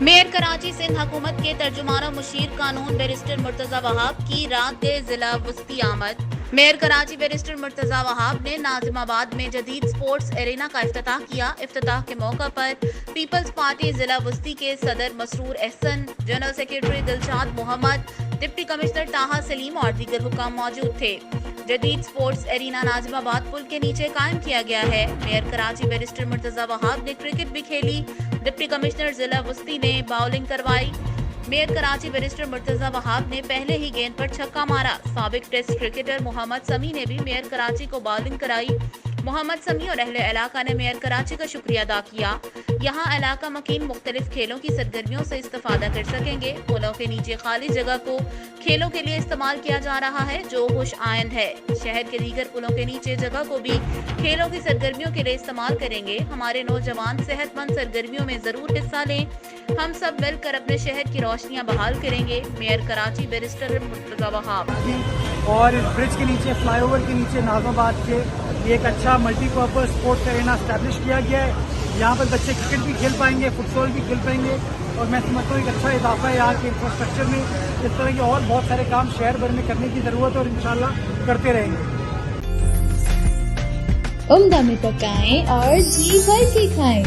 Mayor Karachi Sindh हुकूमत के तर्जुमान मुशीर कानून बैरिस्टर मुर्तजा वहाब की रात गए जिला वस्ती आमद। मेयर कराची बैरिस्टर मुर्तजा वहाब ने नाजिमाबाद में जदीद स्पोर्ट्स एरेना का इफ्तिताह किया। इफ्तिताह के मौका पर पीपल्स पार्टी जिला वस्ती के सदर Masroor Ehsan, general secretary Dilshad Mohammad, deputy commissioner Taha Saleem और दीगर हुकाम मौजूद थे। जदीद स्पोर्ट्स एरिना नाजिमाबाद पुल के नीचे कायम किया गया है। मेयर कराची बैरिस्टर मुर्तजा वहाब ने क्रिकेट भी खेली। डिप्टी कमिश्नर जिला वस्ती ने बाउलिंग करवाई। मेयर कराची बैरिस्टर मुर्तजा वहाब ने पहले ही गेंद पर छक्का मारा। साबिक टेस्ट क्रिकेटर मोहम्मद समी ने भी मेयर कराची को बाउलिंग कराई। मोहम्मद समी और अहले इलाका ने मेयर कराची का शुक्रिया अदा किया। यहाँ इलाका मकीन मुख्तलिफ खेलों की सरगर्मियों से इस्तेफादा कर सकेंगे। पुलों के नीचे खाली जगह को खेलों के लिए इस्तेमाल किया जा रहा है, जो खुश आइंद है। शहर के दीगर पुलों के नीचे जगह को भी खेलों की सरगर्मियों के लिए इस्तेमाल करेंगे। हमारे नौजवान सेहतमंद सरगर्मियों में जरूर हिस्सा लें। हम सब मिलकर अपने शहर की रोशनियां बहाल करेंगे। Mayor Karachi barrister Murtaza Wahab. और इस ब्रिज के नीचे, फ्लाईओवर के नीचे नाजिमाबाद के ये एक अच्छा मल्टीपर्पज स्पोर्ट्स एरेना एस्टैब्लिश किया गया है। यहाँ पर बच्चे क्रिकेट भी खेल पाएंगे, फुटबॉल भी खेल पाएंगे और मैं समझता हूँ एक अच्छा इजाफा है यहाँ के इंफ्रास्ट्रक्चर में। इस तरह के और बहुत सारे काम शहर भर में करने की ज़रूरत है और इंशाल्लाह करते रहेंगे। उम्दा में पकाएं और जी भर के खाएं।